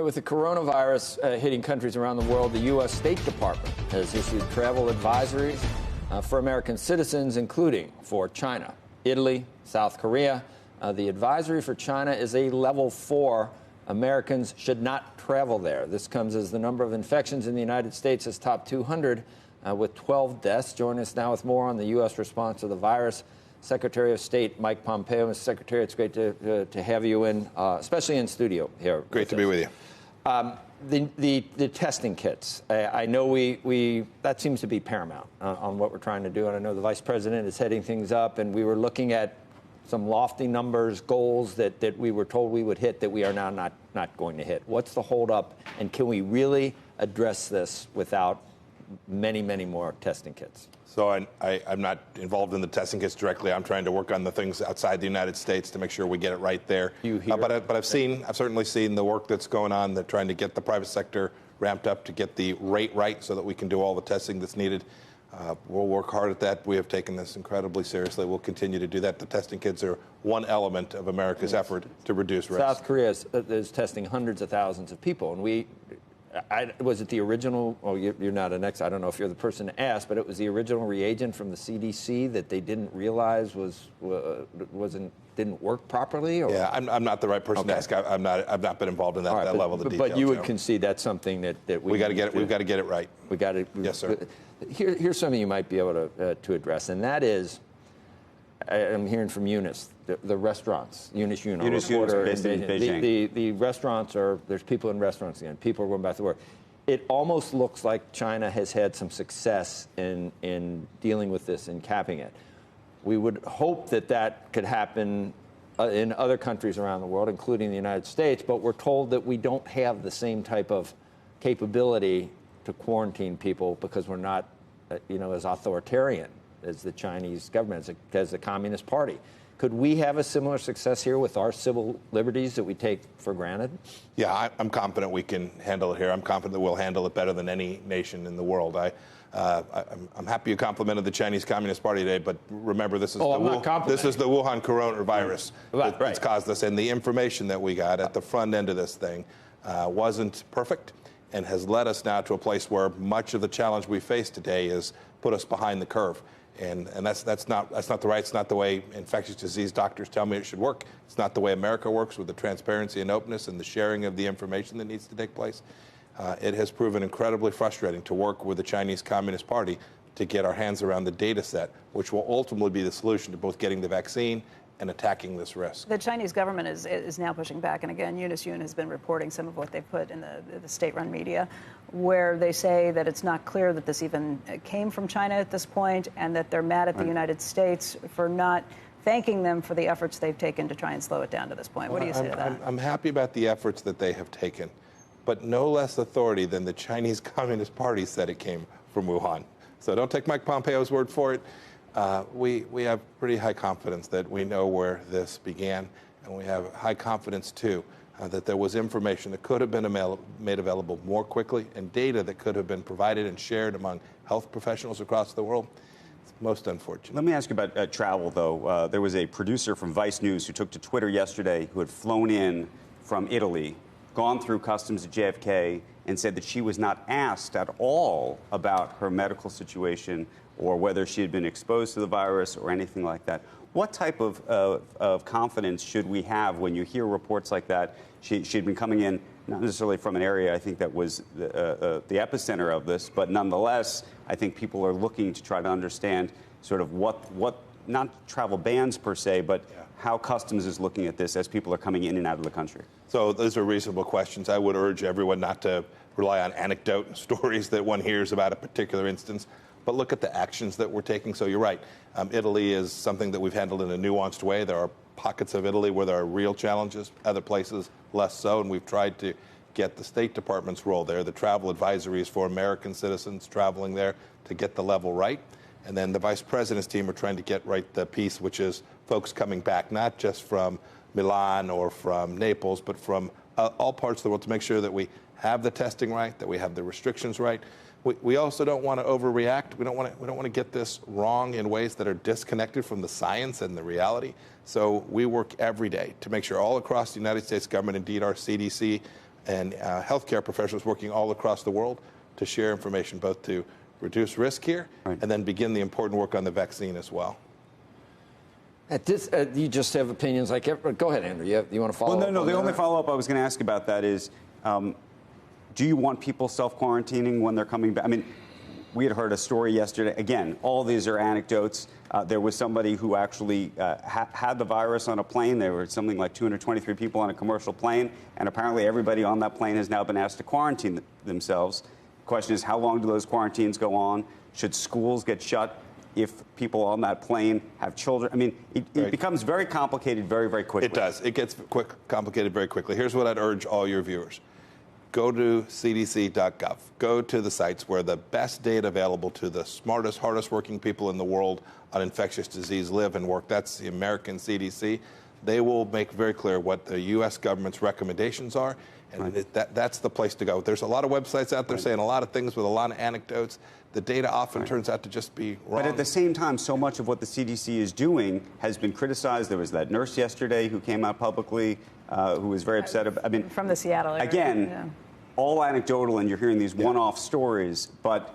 With the coronavirus hitting countries around the world, the U.S. State Department has issued travel advisories for American citizens, including for China, Italy, South Korea. The advisory for China is a level 4. Americans should not travel there. This comes as the number of infections in the United States has topped 200 with 12 deaths. Join us now with more on the U.S. response to the virus. Secretary of State Mike Pompeo. Mr. Secretary, it's great to have you in, especially in studio here. Great to be with you. The testing kits. I know that seems to be paramount on what we're trying to do, and I know the Vice President is heading things up, and we were looking at some lofty numbers, goals that we were told we would hit that we are now not going to hit. What's the holdup, and can we really address this without many, many more testing kits? So I'm not involved in the testing kits directly. I'm trying to work on the things outside the United States to make sure we get it right there. But I've certainly seen the work that's going on. They're trying to get the private sector ramped up to get the rate right so that we can do all the testing that's needed. We'll work hard at that. We have taken this incredibly seriously. We'll continue to do that. The testing kits are one element of America's effort to reduce risk. South Korea is testing hundreds of thousands of people, and was it the original? Well, you're not an expert. I don't know if you're the person to ask, but it was the original reagent from the CDC that they didn't realize didn't work properly. Or? Yeah, I'm not the right person to ask. I've not been involved in that level of the detail. But you would concede that's something that we got to get it. We've got to get it right. We got to. Yes, sir. Here's something you might be able to address, and that is, I'm hearing from Eunice, the restaurants. Eunice reporter based in Beijing. The restaurants there's people in restaurants again. People are going back to work. It almost looks like China has had some success in dealing with this and capping it. We would hope that could happen in other countries around the world, including the United States, but we're told that we don't have the same type of capability to quarantine people because we're not, as authoritarian as the Chinese government, as the Communist Party. Could we have a similar success here with our civil liberties that we take for granted? Yeah, I'm confident we can handle it here. I'm confident that we'll handle it better than any nation in the world. I'm happy you complimented the Chinese Communist Party today, but remember, this is the Wuhan coronavirus that's caused this, and the information that we got at the front end of this thing wasn't perfect, and has led us now to a place where much of the challenge we face today is put us behind the curve. And that's not the way infectious disease doctors tell me it should work. It's not the way America works with the transparency and openness and the sharing of the information that needs to take place. It has proven incredibly frustrating to work with the Chinese Communist Party to get our hands around the data set, which will ultimately be the solution to both getting the vaccine and attacking this risk. The Chinese government is now pushing back, and again, Eunice Yoon has been reporting some of what they've put in the state-run media, where they say that it's not clear that this even came from China at this point, and that they're mad at the United States for not thanking them for the efforts they've taken to try and slow it down to this point. What do you say to that? I'm happy about the efforts that they have taken, but no less authority than the Chinese Communist Party said it came from Wuhan. So don't take Mike Pompeo's word for it. We have pretty high confidence that we know where this began, and we have high confidence, too, that there was information that could have been made available more quickly and data that could have been provided and shared among health professionals across the world. It's most unfortunate. Let me ask you about travel, though. There was a producer from Vice News who took to Twitter yesterday who had flown in from Italy, gone through customs at JFK, and said that she was not asked at all about her medical situation or whether she had been exposed to the virus or anything like that. What type of confidence should we have when you hear reports like that? She'd been coming in, not necessarily from an area, I think, that was the epicenter of this, but nonetheless, I think people are looking to try to understand sort of what not travel bans per se, but how customs is looking at this as people are coming in and out of the country. So those are reasonable questions. I would urge everyone not to rely on anecdote stories that one hears about a particular instance, but look at the actions that we're taking. So you're right. Italy is something that we've handled in a nuanced way. There are pockets of Italy where there are real challenges, other places less so, and we've tried to get the State Department's role there, the travel advisories for American citizens traveling there to get the level right. And then the Vice President's team are trying to get right the piece, which is folks coming back, not just from Milan or from Naples, but from all parts of the world to make sure that we have the testing right, that we have the restrictions right. We also don't want to overreact. We don't want to get this wrong in ways that are disconnected from the science and the reality. So we work every day to make sure all across the United States government, indeed our CDC and healthcare professionals working all across the world to share information, both to reduce risk here and then begin the important work on the vaccine as well. At this, you just have opinions like go ahead, Andrew. You want to follow up? Well, no. The only follow-up I was going to ask about that is, do you want people self-quarantining when they're coming back? I mean, we had heard a story yesterday. Again, all these are anecdotes. There was somebody who actually had the virus on a plane. There were something like 223 people on a commercial plane, and apparently everybody on that plane has now been asked to quarantine themselves. The question is, how long do those quarantines go on? Should schools get shut if people on that plane have children? I mean, it becomes very complicated very, very quickly. It does. It gets complicated very quickly. Here's what I'd urge all your viewers. Go to cdc.gov. Go to the sites where the best data available to the smartest, hardest working people in the world on infectious disease live and work. That's the American CDC. They will make very clear what the U.S. government's recommendations are, and that's the place to go. There's a lot of websites out there saying a lot of things with a lot of anecdotes. The data often turns out to just be wrong. But at the same time, so much of what the CDC is doing has been criticized. There was that nurse yesterday who came out publicly who was very upset about, I mean, from the Seattle area. Again, all anecdotal, and you're hearing these one-off stories, but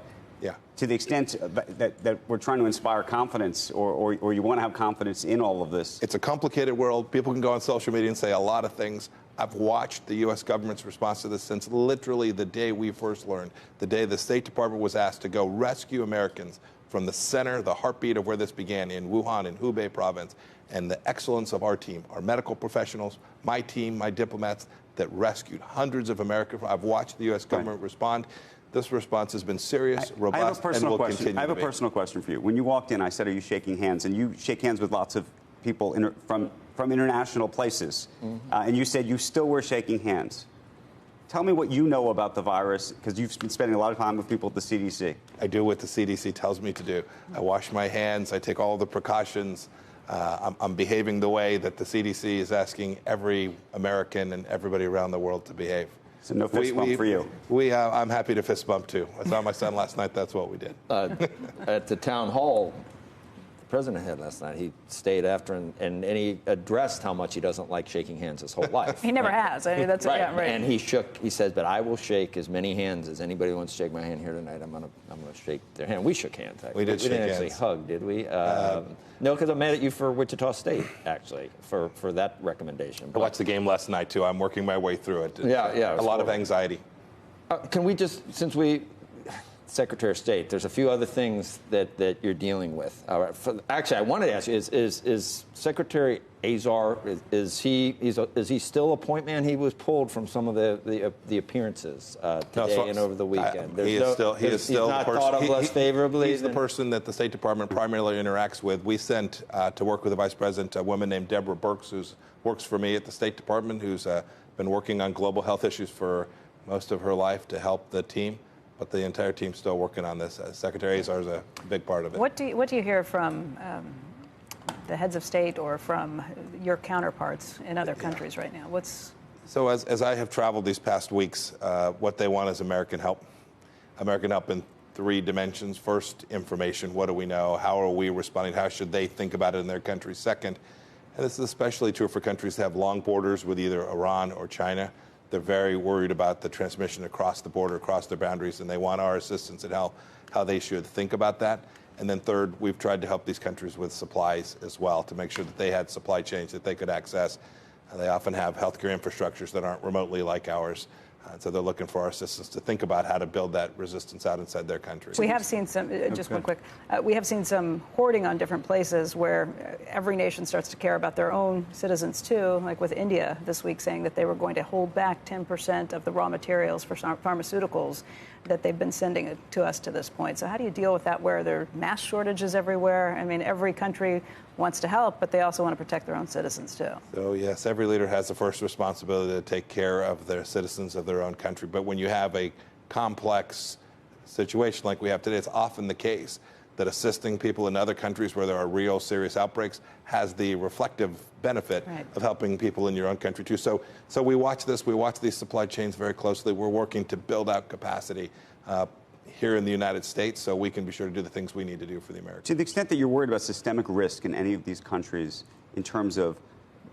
to the extent that we're trying to inspire confidence or you want to have confidence in all of this. It's a complicated world. People can go on social media and say a lot of things. I've watched the U.S. government's response to this since literally the day we first learned, the day the State Department was asked to go rescue Americans from the center, the heartbeat of where this began in Wuhan in Hubei province, and the excellence of our team, our medical professionals, my team, my diplomats that rescued hundreds of Americans. I've watched the U.S. government respond. This response has been serious, robust, and will continue to be. I have a personal question for you. When you walked in, I said, are you shaking hands? And you shake hands with lots of people from international places. And you said you still were shaking hands. Tell me what you know about the virus, because you've been spending a lot of time with people at the CDC. I do what the CDC tells me to do. I wash my hands. I take all the precautions. I'm behaving the way that the CDC is asking every American and everybody around the world to behave. So no fist bump for you. I'm happy to fist bump, too. I saw my son last night. That's what we did. At the town hall the president had last night, he stayed after and he addressed how much he doesn't like shaking hands his whole life. He never has. I mean, that's right. Yeah, right. And he said, but I will shake as many hands as anybody who wants to shake my hand here tonight. I'm gonna shake their hand. We shook hands. We did shake hands. We didn't actually hug, did we? No, because I'm mad at you for Wichita State, actually, for that recommendation. I watched the game last night, too. I'm working my way through it. Yeah. A lot of anxiety. Can we just, Secretary of State, there's a few other things that you're dealing with. Actually, I wanted to ask you, is Secretary Azar, is he still a point man? He was pulled from some of the appearances today and over the weekend. He is still he's not thought of less favorably. He's the person that the State Department primarily interacts with. We sent to work with the Vice President a woman named Deborah Birx, who works for me at the State Department, who's been working on global health issues for most of her life to help the team. But the entire team's still working on this. Secretary Azar is a big part of it. What do you hear from the heads of state or from your counterparts in other countries right now? So as I have traveled these past weeks, what they want is American help. American help in three dimensions. First, information. What do we know? How are we responding? How should they think about it in their country? Second, and this is especially true for countries that have long borders with either Iran or China. They're very worried about the transmission across the border, across their boundaries, and they want our assistance in how they should think about that. And then third, we've tried to help these countries with supplies as well to make sure that they had supply chains that they could access. They often have healthcare infrastructures that aren't remotely like ours. So they're looking for our assistance to think about how to build that resistance out inside their country. We have seen some, one quick, we have seen some hoarding on different places where every nation starts to care about their own citizens too, like with India this week saying that they were going to hold back 10% of the raw materials for pharmaceuticals that they've been sending to us to this point. So how do you deal with that where there are mass shortages everywhere? I mean, every country wants to help, but they also want to protect their own citizens too. So yes, every leader has the first responsibility to take care of their citizens of their own country. But when you have a complex situation like we have today, it's often the case that assisting people in other countries where there are real serious outbreaks has the reflective benefit of helping people in your own country too. So we watch this, we watch these supply chains very closely. We're working to build out capacity here in the United States so we can be sure to do the things we need to do for the Americans. To the extent that you're worried about systemic risk in any of these countries in terms of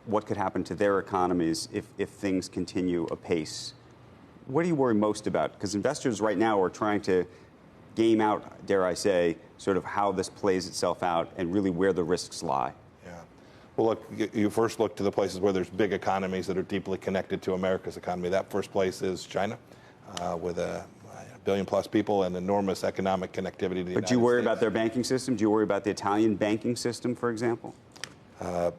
what could happen to their economies if things continue apace, what do you worry most about? Because investors right now are trying to game out, dare I say, sort of how this plays itself out and really where the risks lie. Yeah. Well, look, you first look to the places where there's big economies that are deeply connected to America's economy. That first place is China, with a billion-plus people and enormous economic connectivity to the United States. But do you worry about their banking system? Do you worry about the Italian banking system, for example? I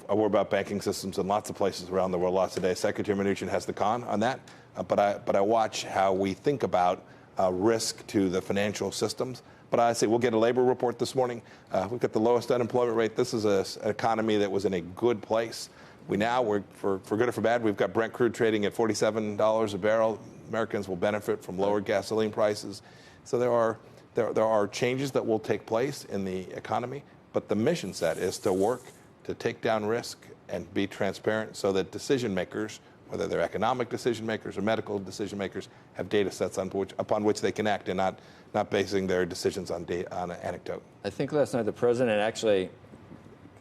worry about banking systems in lots of places around the world, lots of days. Secretary Mnuchin has the con on that, but I watch how we think about risk to the financial systems. But I say we'll get a labor report this morning. We've got the lowest unemployment rate. This is an economy that was in a good place. We're for good or for bad, we've got Brent crude trading at $47 a barrel. Americans will benefit from lower gasoline prices. So there are changes that will take place in the economy. But the mission set is to work to take down risk and be transparent so that decision makers, whether they're economic decision makers or medical decision makers, have data sets upon which they can act and not basing their decisions on an anecdote. I think last night the president actually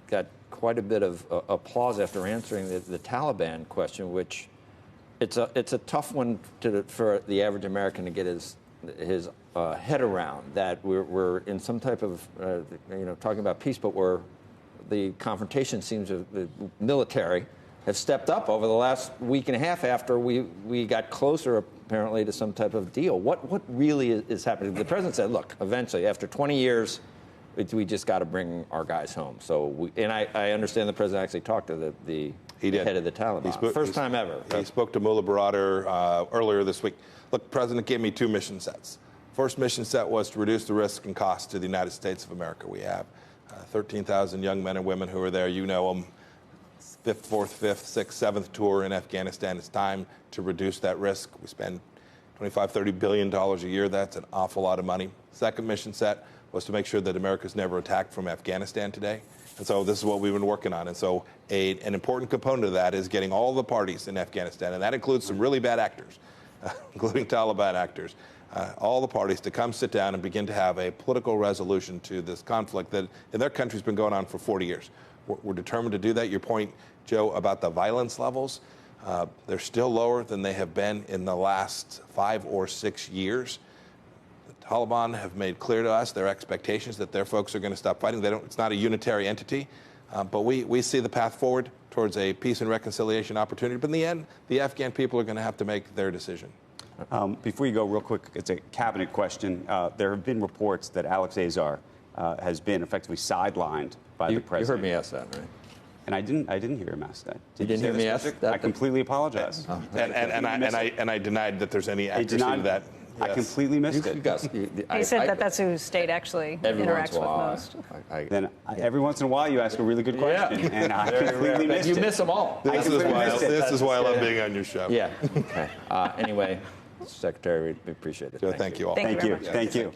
got quite a bit of applause after answering the Taliban question, which it's a tough one for the average American to get his head around, that we're in some type of talking about peace, but the confrontation seems to the military have stepped up over the last week and a half after we got closer apparently to some type of deal. What really is happening? The president said, look, eventually after 20 years, we just got to bring our guys home. So I understand the president actually talked to the head of the Taliban. First time ever. He spoke to Mullah Baradar earlier this week. Look, the president gave me two mission sets. First mission set was to reduce the risk and cost to the United States of America. We have 13,000 young men and women who are there. You know them. Fifth, fourth, fifth, sixth, seventh tour in Afghanistan. It's time to reduce that risk. We spend $25–30 billion a year. That's an awful lot of money. Second mission set was to make sure that America's never attacked from Afghanistan today. And so this is what we've been working on. And so an important component of that is getting all the parties in Afghanistan, and that includes some really bad actors, including Taliban actors, all the parties to come sit down and begin to have a political resolution to this conflict that in their country has been going on for 40 years. We're determined to do that. Your point, Joe, about the violence levels, they're still lower than they have been in the last 5 or 6 years. The Taliban have made clear to us their expectations that their folks are going to stop fighting. It's not a unitary entity, but we see the path forward towards a peace and reconciliation opportunity. But in the end, the Afghan people are going to have to make their decision. Before you go, real quick, it's a cabinet question. There have been reports that Alex Azar has been effectively sidelined by the president. You heard me ask that, right? And I didn't hear him ask that. You didn't hear me ask that? I completely apologize. And I denied that there's any accuracy to that. Yes. I completely missed it. He said that's who state actually interacts with most. Then every once in a while you ask a really good question, and I completely missed it. You miss them all. This is why I love being on your show. Yeah. Okay. Anyway, Secretary, we appreciate it. Joe, thank you all. Thank you. Thank you.